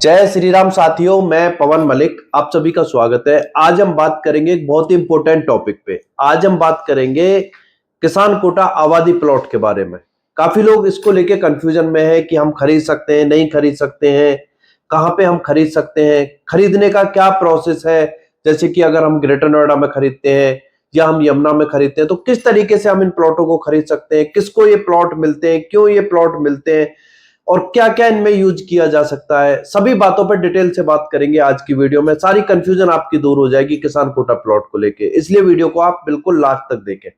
जय श्री राम साथियों, मैं पवन मलिक, आप सभी का स्वागत है। आज हम बात करेंगे एक बहुत ही इंपॉर्टेंट टॉपिक पे। आज हम बात करेंगे किसान कोटा आबादी प्लॉट के बारे में। काफी लोग इसको लेके कंफ्यूजन में है कि हम खरीद सकते हैं, नहीं खरीद सकते हैं, कहाँ पे हम खरीद सकते हैं, खरीदने का क्या प्रोसेस है। जैसे कि अगर हम ग्रेटर नोएडा में खरीदते हैं या हम यमुना में खरीदते हैं तो किस तरीके से हम इन प्लॉटों को खरीद सकते हैं, किसको ये प्लॉट मिलते हैं, क्यों ये प्लॉट मिलते हैं और क्या क्या इनमें यूज किया जा सकता है। सभी बातों पर डिटेल से बात करेंगे आज की वीडियो में। सारी कंफ्यूजन आपकी दूर हो जाएगी किसान कोटा प्लॉट को लेके, इसलिए वीडियो को आप बिल्कुल लास्ट तक देखें।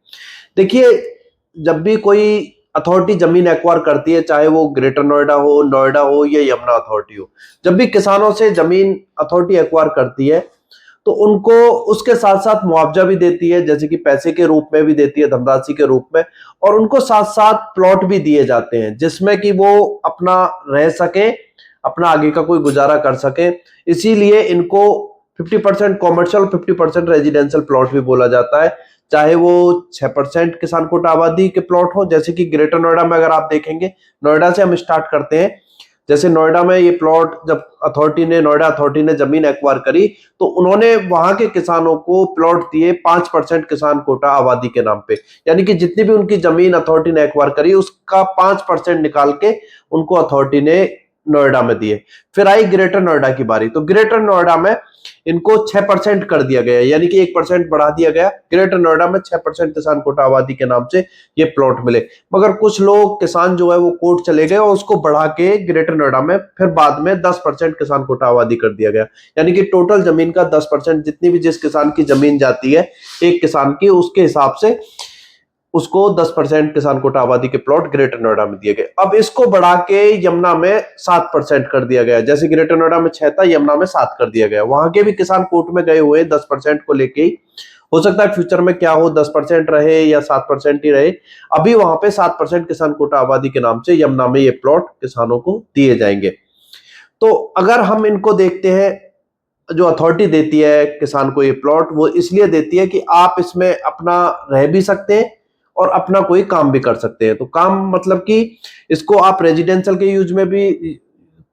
देखिए, जब भी कोई अथॉरिटी जमीन एक्वायर करती है, चाहे वो ग्रेटर नोएडा हो या यमुना अथॉरिटी हो, जब भी किसानों से जमीन अथॉरिटी एक्वायर करती है तो उनको उसके साथ साथ मुआवजा भी देती है, जैसे कि पैसे के रूप में भी देती है, धनराशि के रूप में, और उनको साथ साथ प्लॉट भी दिए जाते हैं जिसमें कि वो अपना रह सके, अपना आगे का कोई गुजारा कर सके। इसीलिए इनको 50% कॉमर्शियल, 50% रेजिडेंशियल प्लॉट भी बोला जाता है। चाहे वो 6% किसान कोटा आबादी के प्लॉट हो, जैसे कि ग्रेटर नोएडा में अगर आप देखेंगे, नोएडा से हम स्टार्ट करते हैं। जैसे नोएडा में ये प्लॉट जब नोएडा अथॉरिटी ने जमीन एक्वायर करी तो उन्होंने वहां के किसानों को प्लॉट दिए 5% किसान कोटा आबादी के नाम पे। यानी कि जितनी भी उनकी जमीन अथॉरिटी ने एक्वायर करी उसका 5% निकाल के उनको अथॉरिटी ने नोएडा में दिए। फिर आई ग्रेटर नोएडा की बारी, तो ग्रेटर नोएडा में इनको 6% कर दिया गया, यानी कि 1% बढ़ा दिया गया। ग्रेटर नोएडा में 6% किसान कोटा आबादी के नाम से ये प्लॉट मिले। मगर कुछ लोग किसान जो है वो कोर्ट चले गए और उसको बढ़ा के ग्रेटर नोएडा में फिर बाद में 10% किसान कोटा आबादी कर दिया गया। यानी कि टोटल जमीन का 10%, जितनी भी जिस किसान की जमीन जाती है एक किसान की, उसके हिसाब से उसको 10% किसान कोटा आबादी के प्लॉट ग्रेटर नोएडा में दिए गए। अब इसको बढ़ा के यमुना में 7% कर दिया गया। जैसे ग्रेटर नोएडा में 6 था, यमुना में 7 कर दिया गया। वहां के भी किसान कोर्ट में गए हुए 10% को लेके ही। हो सकता है फ्यूचर में क्या हो, 10% रहे या 7% ही रहे। अभी वहां पे 7% किसान कोटा आबादी के नाम से यमुना में ये प्लॉट किसानों को दिए जाएंगे। तो अगर हम इनको देखते हैं, जो अथॉरिटी देती है किसान को ये प्लॉट, वो इसलिए देती है कि आप इसमें अपना रह भी सकते हैं और अपना कोई काम भी कर सकते हैं। तो काम मतलब कि इसको आप रेजिडेंशियल के यूज में भी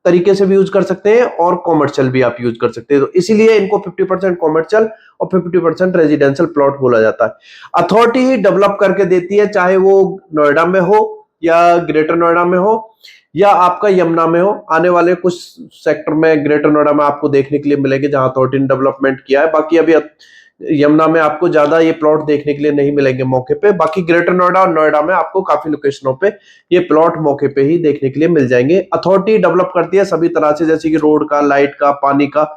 तरीके से भी यूज कर सकते हैं और कॉमर्शियल भी आप यूज कर सकते हैं। तो इसीलिए इनको 50% कॉमर्शियल और 50% रेजिडेंशियल प्लॉट बोला जाता है। अथॉरिटी ही डेवलप करके देती है, चाहे वो नोएडा में हो या ग्रेटर नोएडा में हो या आपका यमुना में हो। आने वाले कुछ सेक्टर में ग्रेटर नोएडा में आपको देखने के लिए मिलेंगे जहां अथॉरिटी ने डेवलपमेंट किया है। बाकी अभी यमुना में आपको ज्यादा ये प्लॉट देखने के लिए नहीं मिलेंगे मौके पे। बाकी ग्रेटर नोएडा और नोएडा में आपको काफी लोकेशनों पे ये प्लॉट मौके पे ही देखने के लिए मिल जाएंगे। अथॉरिटी डेवलप करती है सभी तरह से, जैसे कि रोड का, लाइट का, पानी का,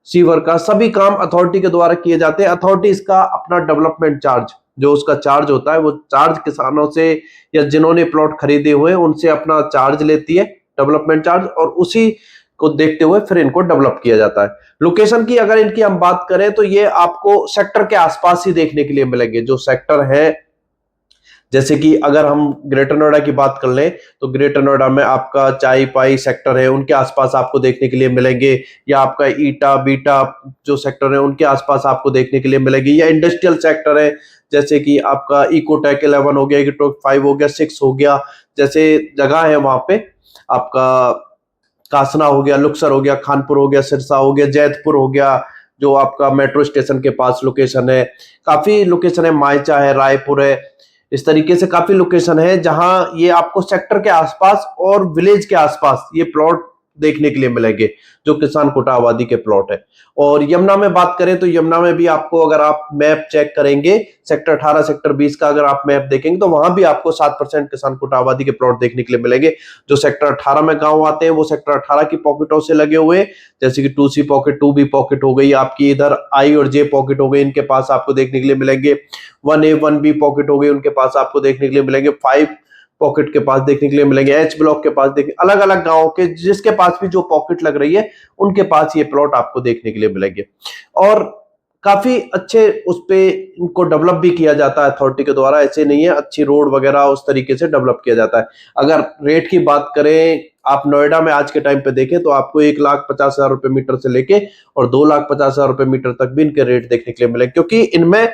सीवर का, सभी काम अथॉरिटी के द्वारा किए जाते हैं। अथॉरिटी इसका अपना डेवलपमेंट चार्ज, जो उसका चार्ज होता है, वो चार्ज किसानों से या जिन्होंने प्लॉट खरीदे हुए हैं उनसे अपना चार्ज लेती है, डेवलपमेंट चार्ज, और उसी को देखते हुए फिर इनको डेवलप किया जाता है। लोकेशन की अगर इनकी हम बात करें तो ये आपको सेक्टर के आसपास ही देखने के लिए मिलेंगे। जो सेक्टर है, जैसे कि अगर हम ग्रेटर नोएडा की बात कर लें तो ग्रेटर नोएडा में आपका चाई पाई सेक्टर है, उनके आसपास आपको देखने के लिए मिलेंगे, या आपका ईटा बीटा जो सेक्टर है उनके आसपास आपको देखने के लिए मिलेंगे, या इंडस्ट्रियल सेक्टर है जैसे कि आपका इकोटेक 11 हो गया, इकोटेक 5 हो गया, 6 हो गया, जैसे जगह है वहां पे आपका कासना हो गया, लुक्सर हो गया, खानपुर हो गया, सिरसा हो गया, जैतपुर हो गया, जो आपका मेट्रो स्टेशन के पास लोकेशन है। काफी लोकेशन है, मायचा है, रायपुर है। इस तरीके से काफी लोकेशन है जहां ये आपको सेक्टर के आसपास और विलेज के आसपास ये प्लॉट देखने के लिए मिलेंगे, जो किसान कोटा आबादी के प्लॉट है। और यमुना में बात करें तो यमुना में भी आपको, अगर आप मैप चेक करेंगे सेक्टर 18 सेक्टर 20 का, अगर आप मैप देखेंगे तो वहां भी आपको 7% किसान कोटा आबादी के प्लॉट देखने के लिए मिलेंगे। जो सेक्टर 18 में गांव आते हैं वो सेक्टर 18 की पॉकेटों से लगे हुए, जैसे कि 2C पॉकेट, 2B पॉकेट हो गई आपकी, इधर I और J पॉकेट हो गई, इनके पास आपको देखने के लिए मिलेंगे। 1A 1B पॉकेट हो गई, उनके पास आपको देखने के लिए मिलेंगे। 5 पॉकेट के पास देखने के लिए मिलेंगे, H ब्लॉक के पास देखिए, अलग अलग गांवों के जिसके पास भी जो पॉकेट लग रही है उनके पास ये प्लॉट आपको देखने के लिए मिलेंगे। और काफी अच्छे उस पे इनको डेवलप भी किया जाता है अथॉरिटी के द्वारा, ऐसे नहीं है, अच्छी रोड वगैरह उस तरीके से डेवलप किया जाता है। अगर रेट की बात करें, आप नोएडा में आज के टाइम पे देखें तो आपको 1,50,000 रुपए मीटर से लेके और 2,50,000 रुपए मीटर तक भी इनके रेट देखने के लिए मिले, क्योंकि इनमें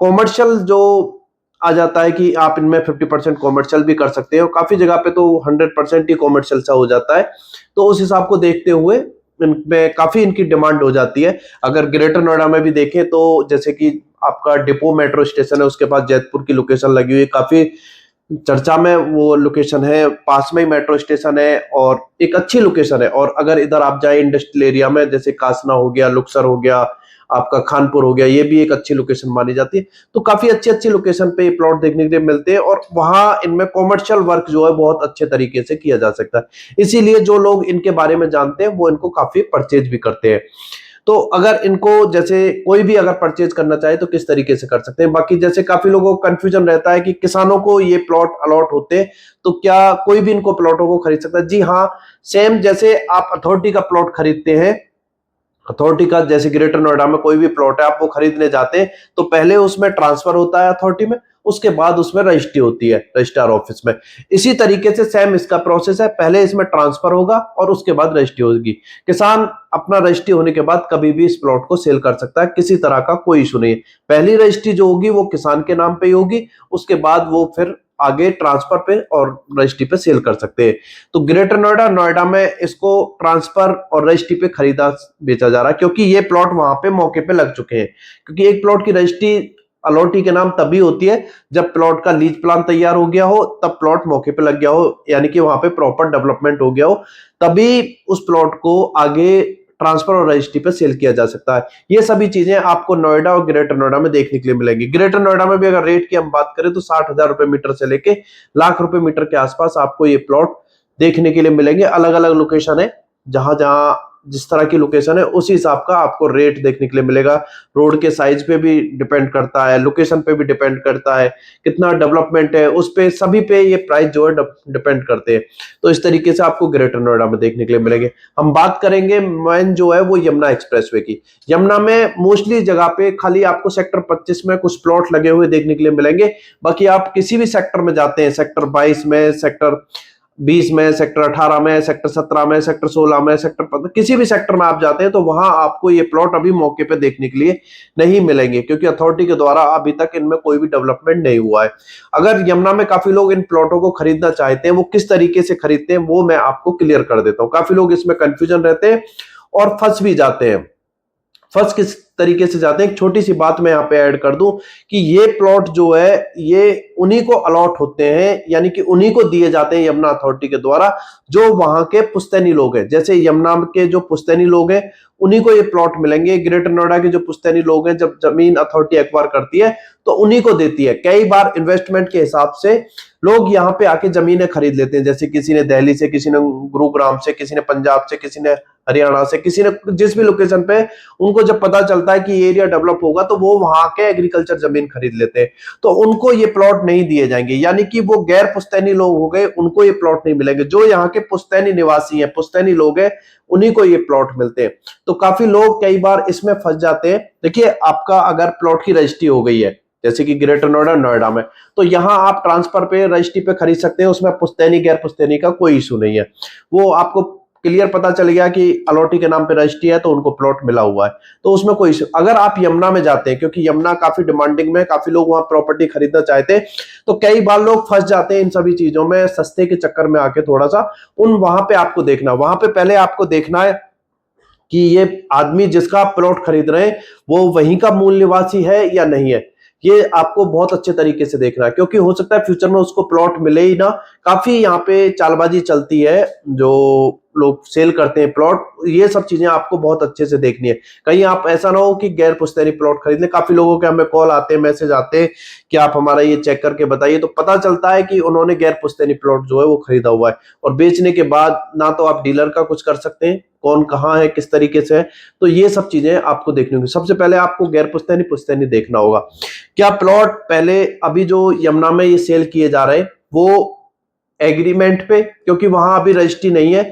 कॉमर्शियल जो आ जाता है कि आप इनमें 50% कॉमर्शियल भी कर सकते हैं, और काफी जगह पे तो 100% ही कॉमर्शियल सा हो जाता है। तो उस हिसाब को देखते हुए इनमें काफी इनकी डिमांड हो जाती है। अगर ग्रेटर नोएडा में भी देखें तो जैसे कि आपका डिपो मेट्रो स्टेशन है, उसके पास जैतपुर की लोकेशन लगी हुई है, काफी चर्चा में वो लोकेशन है। पास में ही मेट्रो स्टेशन है और एक अच्छी लोकेशन है। और अगर इधर आप जाए इंडस्ट्रियल एरिया में, जैसे कासना हो गया, लुक्सर हो गया, आपका खानपुर हो गया, ये भी एक अच्छी लोकेशन मानी जाती है। तो काफी अच्छी अच्छी लोकेशन पे ये प्लॉट देखने के लिए मिलते हैं और वहां इनमें कॉमर्शियल वर्क जो है बहुत अच्छे तरीके से किया जा सकता है। इसीलिए जो लोग इनके बारे में जानते हैं वो इनको काफी परचेज भी करते हैं। तो अगर इनको जैसे कोई भी अगर परचेज करना चाहे तो किस तरीके से कर सकते हैं। बाकी जैसे काफी लोगों को कंफ्यूजन रहता है कि किसानों को ये प्लॉट अलॉट होते हैं, तो क्या कोई भी इनको प्लॉटों को खरीद सकता है? जी हाँ, सेम जैसे आप अथॉरिटी का प्लॉट खरीदते हैं, अथॉरिटी का जैसे ग्रेटर नोएडा में कोई भी प्लॉट है आप वो खरीदने जाते हैं तो पहले उसमें ट्रांसफर होता है अथॉरिटी में, उसके बाद उसमें रजिस्ट्री होती है रजिस्ट्रार ऑफिस में। इसी तरीके से सेम इसका प्रोसेस है, पहले इसमें ट्रांसफर होगा और उसके बाद रजिस्ट्री होगी। किसान अपना रजिस्ट्री होने के बाद कभी भी इस प्लॉट को सेल कर सकता है, किसी तरह का कोई इशू नहीं है। पहली रजिस्ट्री जो होगी वो किसान के नाम पे ही होगी, उसके बाद वो फिर आगे ट्रांसफर पे और रजिस्ट्री पे सेल कर सकते हैं। तो ग्रेटर नोएडा, नोएडा में इसको ट्रांसफर और रजिस्ट्री पे खरीदा बेचा जा रहा है, क्योंकि ये प्लॉट वहां पे मौके पे लग चुके हैं। क्योंकि एक प्लॉट की रजिस्ट्री अलॉटी के नाम तभी होती है जब प्लॉट का लीज प्लान तैयार हो गया हो, तब प्लॉट मौके पे लग गया हो, यानी कि वहां पे प्रॉपर डेवलपमेंट हो गया हो, तभी उस प्लॉट को आगे ट्रांसफर और रजिस्ट्री पे सेल किया जा सकता है। ये सभी चीजें आपको नोएडा और ग्रेटर नोएडा में देखने के लिए मिलेंगी। ग्रेटर नोएडा में भी अगर रेट की हम बात करें तो 60,000 रुपए मीटर से लेके लाख रुपए मीटर के आसपास आपको ये प्लॉट देखने के लिए मिलेंगे। अलग अलग लोकेशन है, जहां जहां जिस तरह की लोकेशन है उसी हिसाब का आपको रेट देखने के लिए मिलेगा। रोड के साइज पे भी डिपेंड करता है, लोकेशन पे भी डिपेंड करता है, कितना डेवलपमेंट है उस पे, सभी पे ये प्राइस जो है डिपेंड करते हैं। तो इस तरीके से आपको ग्रेटर नोएडा में देखने के लिए मिलेंगे। हम बात करेंगे मेन जो है वो यमुना एक्सप्रेसवे की। यमुना में मोस्टली जगह पे खाली आपको सेक्टर 25 में कुछ प्लॉट लगे हुए देखने के लिए मिलेंगे। बाकी आप किसी भी सेक्टर में जाते हैं, सेक्टर 22 में, सेक्टर 20 में, सेक्टर 18 में, सेक्टर 17 में, सेक्टर 16 में, सेक्टर 15, किसी भी सेक्टर में आप जाते हैं तो वहां आपको ये प्लॉट अभी मौके पे देखने के लिए नहीं मिलेंगे, क्योंकि अथॉरिटी के द्वारा अभी तक इनमें कोई भी डेवलपमेंट नहीं हुआ है। अगर यमुना में काफी लोग इन प्लॉटों को खरीदना चाहते हैं, वो किस तरीके से खरीदते हैं वो मैं आपको क्लियर कर देता हूँ। काफी लोग इसमें कंफ्यूजन रहते हैं और फंस भी जाते हैं। फर्स्ट किस तरीके से जाते हैं, एक छोटी सी बात मैं यहाँ पे ऐड कर दूं कि ये प्लॉट जो है ये उन्हीं को अलॉट होते हैं, यानी कि उन्हीं को दिए जाते हैं यमुना अथॉरिटी के द्वारा, जो वहां के पुश्तैनी लोग हैं। जैसे यमुना के जो पुश्तैनी लोग हैं उन्हीं को ये प्लॉट मिलेंगे। ग्रेटर नोएडा के जो पुश्तैनी लोग हैं, जब जमीन अथॉरिटी एक्वायर करती है तो उन्हीं को देती है। कई बार इन्वेस्टमेंट के हिसाब से लोग यहाँ पे आके जमीनें खरीद लेते हैं, जैसे किसी ने दिल्ली से, किसी ने गुरुग्राम से, किसी ने पंजाब से, किसी ने हरियाणा से, किसी ने जिस भी लोकेशन पे उनको जब पता चलता है कि ये एरिया डेवलप होगा तो वो वहां के एग्रीकल्चर जमीन खरीद लेते हैं। तो उनको ये प्लॉट नहीं दिए जाएंगे, यानी कि वो गैर पुश्तैनी लोग हो गए, उनको ये प्लॉट नहीं मिलेंगे। जो यहाँ के पुश्तैनी निवासी हैं, पुश्तैनी लोग हैं, उन्हीं को ये प्लॉट मिलते हैं। तो काफी लोग कई बार इसमें फंस जाते हैं। देखिए, आपका अगर प्लॉट की रजिस्ट्री हो गई है जैसे कि ग्रेटर नोएडा, नोएडा में, तो यहाँ आप ट्रांसफर पे, रजिस्ट्री पे खरीद सकते हैं। उसमें पुश्तैनी गैर पुश्तैनी का कोई इशू नहीं है। वो आपको क्लियर पता चल गया कि अलॉटी के नाम पे रजिस्ट्री है तो उनको प्लॉट मिला हुआ है, तो उसमें कोई इशू। अगर आप यमुना में जाते हैं, क्योंकि यमुना काफी डिमांडिंग में, काफी लोग वहां प्रॉपर्टी खरीदना चाहते हैं, तो कई बार लोग फंस जाते हैं इन सभी चीजों में, सस्ते के चक्कर में आके थोड़ा सा उन वहां पे आपको देखना, वहां पे पहले आपको देखना है कि ये आदमी जिसका आप प्लॉट खरीद रहे हैं वो वहीं का मूल निवासी है या नहीं है। ये आपको बहुत अच्छे तरीके से देखना है, क्योंकि हो सकता है फ्यूचर में उसको प्लॉट मिले ही ना। काफी यहाँ पे चालबाजी चलती है, जो लोग सेल करते हैं प्लॉट, ये सब चीजें आपको बहुत अच्छे से देखनी है। कहीं आप ऐसा ना हो कि गैर पुश्तैनी प्लॉट खरीद ले। काफी लोगों के हमें कॉल आते हैं, मैसेज आते हैं कि आप हमारा ये चेक करके बताइए, तो पता चलता है कि उन्होंने गैर पुश्तैनी प्लॉट जो है वो खरीदा हुआ है, और बेचने के बाद ना तो आप डीलर का कुछ कर सकते हैं, कौन कहाँ है, किस तरीके से है। तो ये सब चीजें आपको देखनी होगी। सबसे पहले आपको गैर पुश्तैनी पुश्तैनी देखना होगा। क्या प्लॉट पहले अभी जो यमुना में ये सेल किए जा रहे हैं वो एग्रीमेंट पे, क्योंकि वहां अभी रजिस्ट्री नहीं है,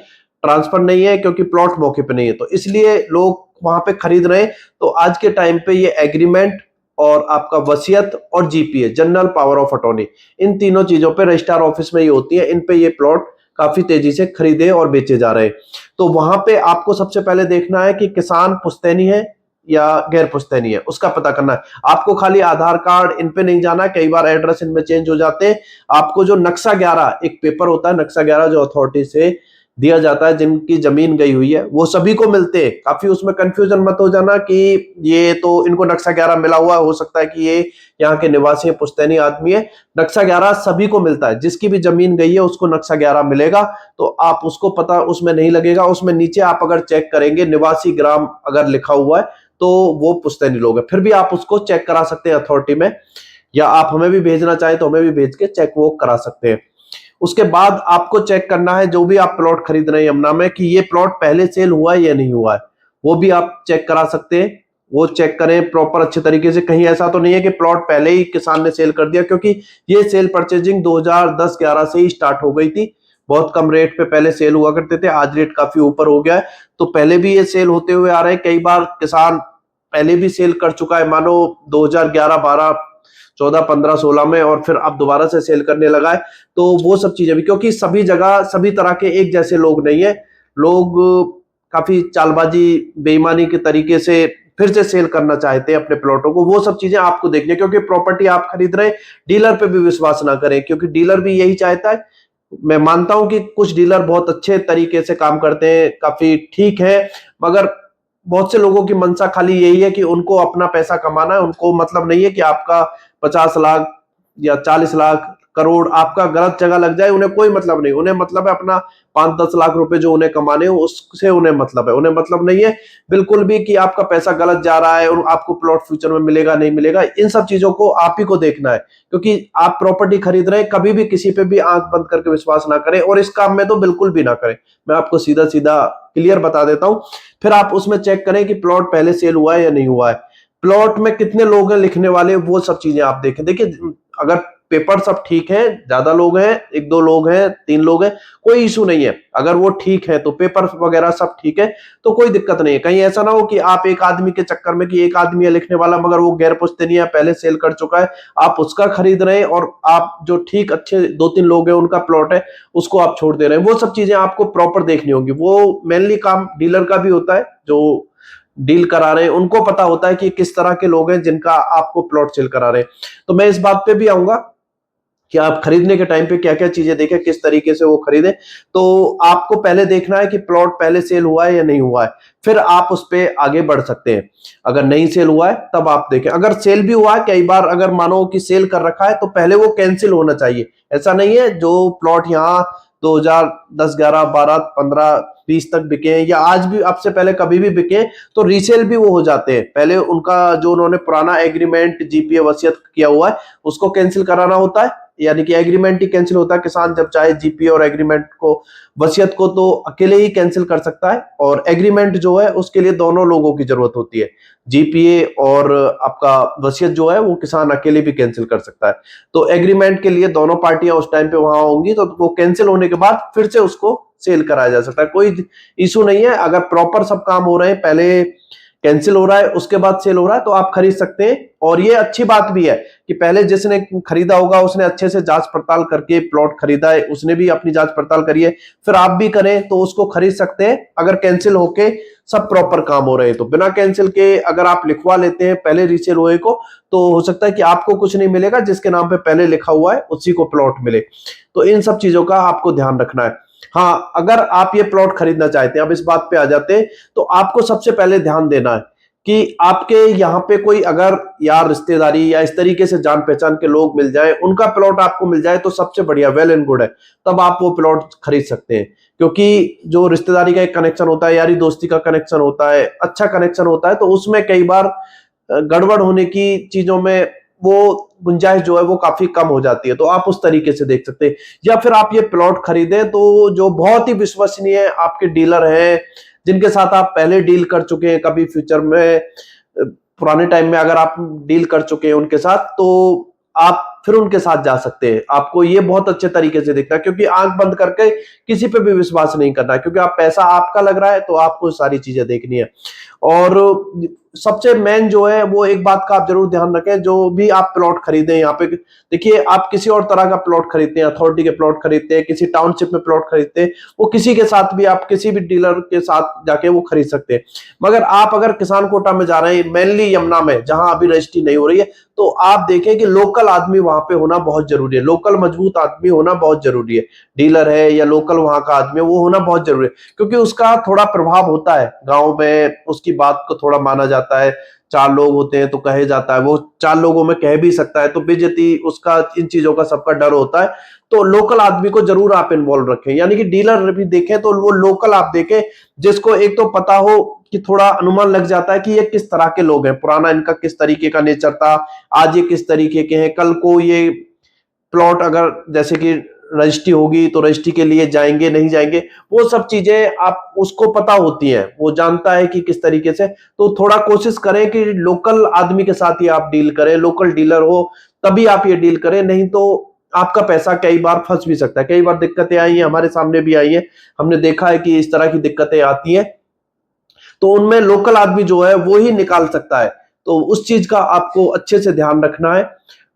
ट्रांसफर नहीं है, क्योंकि प्लॉट मौके पे नहीं है, तो इसलिए लोग वहां पे खरीद रहे हैं। तो आज के टाइम पे ये एग्रीमेंट और आपका वसीयत और GPA, general power of attorney, इन तीनों चीजों पे रजिस्ट्रार ऑफिस में ये होती है। इन पे ये प्लॉट काफी तेजी से खरीदे और बेचे जा रहे हैं। तो वहां पे आपको सबसे पहले देखना है कि किसान पुश्तैनी है या गैर पुश्तैनी है, उसका पता करना है। आपको खाली आधार कार्ड इन पे नहीं जाना है, कई बार एड्रेस इनमें चेंज हो जाते हैं। आपको जो नक्शा 11 एक पेपर होता है, नक्शा 11 जो अथॉरिटी से दिया जाता है, जिनकी जमीन गई हुई है वो सभी को मिलते हैं। काफी उसमें कंफ्यूजन मत हो जाना कि ये तो इनको नक्शा 11 मिला हुआ है, हो सकता है कि ये यहाँ के निवासी पुश्तैनी आदमी है। नक्शा 11 सभी को मिलता है, जिसकी भी जमीन गई है उसको नक्शा 11 मिलेगा। तो आप उसको पता उसमें नहीं लगेगा। उसमें नीचे आप अगर चेक करेंगे निवासी ग्राम अगर लिखा हुआ है तो वो पुश्तैनी लोग है। फिर भी आप उसको चेक करा सकते हैं अथॉरिटी में, या आप हमें भी भेजना चाहें तो हमें भी भेज के चेक वो करा सकते हैं। उसके बाद आपको चेक करना है जो भी आप प्लॉट खरीद रहे हैं यमुना में, कि ये प्लॉट पहले सेल हुआ है या नहीं हुआ है, वो भी आप चेक करा सकते हैं। वो चेक करें प्रॉपर अच्छे तरीके से, कहीं ऐसा तो नहीं है कि प्लॉट पहले ही किसान ने सेल कर दिया, क्योंकि ये सेल परचेजिंग 2010-11 से ही स्टार्ट हो गई थी। बहुत कम रेट पे पहले सेल हुआ करते थे, आज रेट काफी ऊपर हो गया है। तो पहले भी ये सेल होते हुए आ रहे हैं, कई बार किसान पहले भी सेल कर चुका है, मानो 2011-12 14-15-16 में, और फिर अब दोबारा से सेल करने लगा है। तो वो सब चीजें भी, क्योंकि सभी जगह सभी तरह के एक जैसे लोग नहीं है, लोग काफी चालबाजी बेईमानी के तरीके से फिर से सेल करना चाहते हैं अपने प्लॉटों को। वो सब चीजें आपको देखनी है, क्योंकि प्रॉपर्टी आप खरीद रहे हैं, डीलर पे भी विश्वास ना करें, क्योंकि डीलर भी यही चाहता है। मैं मानता हूं कि कुछ डीलर बहुत अच्छे तरीके से काम करते हैं, काफी ठीक है, मगर बहुत से लोगों की मंशा खाली यही है कि उनको अपना पैसा कमाना है। उनको मतलब नहीं है कि आपका 50 लाख या 40 लाख करोड़ आपका गलत जगह लग जाए, उन्हें कोई मतलब नहीं। उन्हें मतलब है अपना 5-10 लाख रुपए जो उन्हें कमाने हो उससे उन्हें मतलब है। उन्हें मतलब नहीं है बिल्कुल भी कि आपका पैसा गलत जा रहा है और आपको प्लॉट फ्यूचर में मिलेगा नहीं मिलेगा। इन सब चीजों को आप ही को देखना है, क्योंकि आप प्रॉपर्टी खरीद रहे हैं, कभी भी किसी पे भी आंख बंद करके विश्वास ना करें, और इस काम में तो बिल्कुल भी ना करें। मैं आपको सीधा सीधा क्लियर बता देता हूं। फिर आप उसमें चेक करें कि प्लॉट पहले सेल हुआ है या नहीं हुआ है, प्लॉट में कितने लोग हैं लिखने वाले, वो सब चीजें आप देखें। देखिए अगर पेपर सब ठीक है, ज्यादा लोग हैं, 1-2 लोग हैं, 3 लोग हैं, कोई इशू नहीं है। अगर वो ठीक है तो पेपर वगैरह सब ठीक है तो कोई दिक्कत नहीं है। कहीं ऐसा ना हो कि आप एक आदमी के चक्कर में, कि एक आदमी है लिखने वाला मगर वो गैर पुश्तैनी है, पहले सेल कर चुका है, आप उसका खरीद रहे हैं, और आप जो ठीक अच्छे 2-3 लोग हैं उनका प्लॉट है उसको आप छोड़ दे रहे हैं। वो सब चीजें आपको प्रॉपर देखनी होंगी। वो मेनली काम डीलर का भी होता है, जो डील करा रहे हैं उनको पता होता है कि किस तरह के लोग हैं जिनका आपको प्लॉट सेल करा रहे हैं। तो मैं इस बात पे भी आऊंगा कि आप खरीदने के टाइम पे क्या क्या चीजें देखें, किस तरीके से वो खरीदें। तो आपको पहले देखना है कि प्लॉट पहले सेल हुआ है या नहीं हुआ है, फिर आप उस पर आगे बढ़ सकते हैं। अगर नहीं सेल हुआ है तब आप देखें। अगर सेल भी हुआ है, कई बार अगर मानो कि सेल कर रखा है तो पहले वो कैंसिल होना चाहिए। ऐसा नहीं है जो प्लॉट यहाँ 2010, 11, 12, 15, 20 तक बिके हैं, या आज भी आपसे पहले कभी भी बिके तो रीसेल भी वो हो जाते हैं। पहले उनका जो उन्होंने पुराना एग्रीमेंट जीपीए वसीयत किया हुआ है उसको कैंसिल कराना होता है, यानी कि एग्रीमेंट ही कैंसिल होता है। किसान जब चाहे जीपीए और एग्रीमेंट को, वसीयत को तो अकेले ही कैंसिल कर सकता है, और एग्रीमेंट जो है उसके लिए दोनों लोगों की जरूरत होती है। जीपीए और आपका वसीयत जो है वो किसान अकेले भी कैंसिल कर सकता है। तो एग्रीमेंट के लिए दोनों पार्टियां उस टाइम पे वहां होंगी, तो वो कैंसिल होने के बाद फिर से उसको सेल कराया जा सकता है, कोई इशू नहीं है। अगर प्रॉपर सब काम हो रहे हैं, पहले कैंसिल हो रहा है उसके बाद सेल हो रहा है, तो आप खरीद सकते हैं। और ये अच्छी बात भी है कि पहले जिसने खरीदा होगा उसने अच्छे से जांच पड़ताल करके प्लॉट खरीदा है, उसने भी अपनी जांच पड़ताल करी है, फिर आप भी करें तो उसको खरीद सकते हैं। अगर कैंसिल होके सब प्रॉपर काम हो रहे हैं, तो बिना कैंसिल के अगर आप लिखवा लेते हैं पहले रीसेल हुए को, तो हो सकता है कि आपको कुछ नहीं मिलेगा, जिसके नाम पे पहले लिखा हुआ है उसी को प्लॉट मिले। तो इन सब चीजों का आपको ध्यान रखना है। हाँ, अगर आप ये प्लॉट खरीदना चाहते हैं, अब इस बात पे आ जाते हैं, तो आपको सबसे पहले ध्यान देना है कि आपके यहाँ पे कोई अगर यार रिश्तेदारी या इस तरीके से जान पहचान के लोग मिल जाए, उनका प्लॉट आपको मिल जाए तो सबसे बढ़िया, वेल एंड गुड है, तब आप वो प्लॉट खरीद सकते हैं। क्योंकि जो रिश्तेदारी का एक कनेक्शन होता है, यारी दोस्ती का कनेक्शन होता है, अच्छा कनेक्शन होता है, तो उसमें कई बार गड़बड़ होने की चीजों में वो गुंजाइश जो है वो काफी कम हो जाती है। तो आप उस तरीके से देख सकते हैं। या फिर आप ये प्लॉट खरीदें तो जो बहुत ही विश्वसनीय आपके डीलर हैं, जिनके साथ आप पहले डील कर चुके हैं, कभी फ्यूचर में पुराने टाइम में अगर आप डील कर चुके हैं उनके साथ, तो आप फिर उनके साथ जा सकते हैं। आपको ये बहुत अच्छे तरीके से देखना है, क्योंकि आंख बंद करके किसी पे भी विश्वास नहीं करना है, क्योंकि आप पैसा आपका लग रहा है तो आपको सारी चीजें देखनी है। और सबसे मेन जो है वो एक बात का आप जरूर ध्यान रखें, जो भी आप प्लॉट खरीदें यहाँ पे, देखिए आप किसी और तरह का प्लॉट खरीदते हैं, अथॉरिटी के प्लॉट खरीदते हैं, किसी टाउनशिप में प्लॉट खरीदते हैं, वो किसी के साथ भी आप किसी भी डीलर के साथ जाके वो खरीद सकते हैं। मगर आप अगर किसान कोटा में जा रहे हैं, मेनली यमुना में जहां अभी रजिस्ट्री नहीं हो रही है, तो आप देखें कि लोकल आदमी वहां पे होना बहुत जरूरी है, लोकल मजबूत आदमी होना बहुत जरूरी है, डीलर है या लोकल वहां का आदमी है वो होना बहुत जरूरी है, क्योंकि उसका थोड़ा प्रभाव होता है गांव में, उसकी बात को थोड़ा माना जाता है। चार लोग होते हैं तो कहे जाता है, वो चार लोगों में कह भी सकता है, तो बेइज्जती उसका, इन चीजों का सबका डर होता है। तो लोकल आदमी को जरूर आप इन्वॉल्व रखें, यानी कि डीलर भी देखें तो वो लोकल आप देखें, जिसको एक तो पता हो कि थोड़ा अनुमान लग जाता है कि ये किस तरह के लोग हैं, पुराना इनका किस तरीके का नेचर था, आज ये किस तरीके के हैं, कल को ये प्लॉट अगर जैसे कि रजिस्ट्री होगी तो रजिस्ट्री के लिए जाएंगे नहीं जाएंगे, वो सब चीजें आप उसको पता होती हैं, वो जानता है कि किस तरीके से। तो थोड़ा कोशिश करें कि लोकल आदमी के साथ ही आप डील करें, लोकल डीलर हो तभी आप ये डील करें, नहीं तो आपका पैसा कई बार फंस भी सकता है। कई बार दिक्कतें आई हैं, हमारे सामने भी आई हैं, हमने देखा है कि इस तरह की दिक्कतें आती हैं, तो उनमें लोकल आदमी जो है वो ही निकाल सकता है। तो उस चीज का आपको अच्छे से ध्यान रखना है।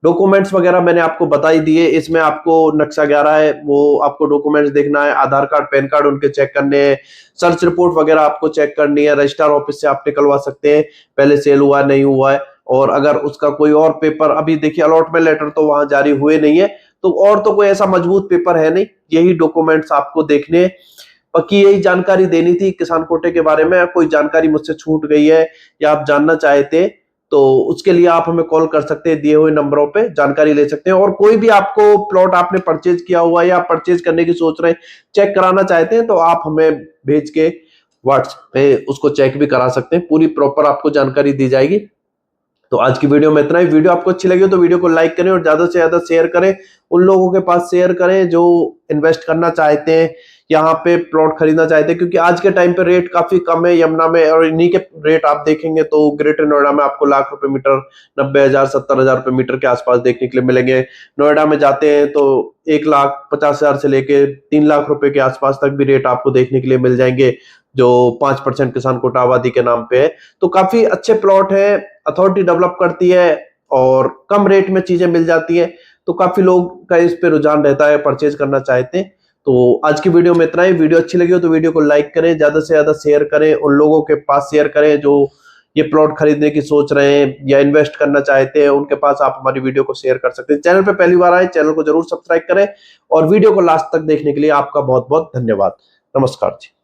डॉक्यूमेंट्स वगैरह मैंने आपको बता ही दिए, इसमें आपको नक्शा 11 है वो आपको डॉक्यूमेंट्स देखना है, आधार कार्ड पैन कार्ड उनके चेक करने हैं, सर्च रिपोर्ट वगैरह आपको चेक करनी है, रजिस्ट्रार ऑफिस से आप निकलवा सकते हैं पहले सेल हुआ नहीं हुआ है। और अगर उसका कोई और पेपर, अभी देखिए अलॉटमेंट लेटर तो वहां जारी हुए नहीं है, तो और तो कोई ऐसा मजबूत पेपर है नहीं, यही डॉक्यूमेंट्स आपको देखने हैं। बाकी यही जानकारी देनी थी किसान कोटे के बारे में। कोई जानकारी मुझसे छूट गई है या आप जानना चाहते तो उसके लिए आप हमें कॉल कर सकते हैं, दिए हुए नंबरों पे जानकारी ले सकते हैं। और कोई भी आपको प्लॉट आपने परचेज किया हुआ या परचेज करने की सोच रहे हैं, चेक कराना चाहते हैं, तो आप हमें भेज के व्हाट्सएप पे उसको चेक भी करा सकते हैं, पूरी प्रॉपर आपको जानकारी दी जाएगी। तो आज की वीडियो में इतना ही। वीडियो आपको अच्छी लगी हो तो वीडियो को लाइक करें और ज्यादा से ज्यादा शेयर करें, उन लोगों के पास शेयर करें जो इन्वेस्ट करना चाहते हैं, यहाँ पे प्लॉट खरीदना चाहते हैं, क्योंकि आज के टाइम पे रेट काफी कम है यमुना में, और इन्हीं के रेट आप देखेंगे तो ग्रेटर नोएडा में आपको लाख रुपए मीटर, 90,000 70,000 रुपए मीटर के आसपास देखने के लिए मिलेंगे। नोएडा में जाते हैं तो 1,50,000 से लेके 3 लाख रुपए के आसपास तक भी रेट आपको देखने के लिए मिल जाएंगे, जो 5% किसान कोटा आबादी के नाम पे है। तो काफी अच्छे प्लॉट है, अथॉरिटी डेवलप करती है और कम रेट में चीजें मिल जाती है, तो काफी लोग का इस पे रुझान रहता है, परचेज करना चाहते हैं। तो आज की वीडियो में इतना ही। वीडियो अच्छी लगी हो तो वीडियो को लाइक करें, ज्यादा से ज्यादा शेयर करें, उन लोगों के पास शेयर करें जो ये प्लॉट खरीदने की सोच रहे हैं या इन्वेस्ट करना चाहते हैं, उनके पास आप हमारी वीडियो को शेयर कर सकते हैं। चैनल पे पहली बार आए, चैनल को जरूर सब्सक्राइब करें, और वीडियो को लास्ट तक देखने के लिए आपका बहुत बहुत धन्यवाद। नमस्कार जी।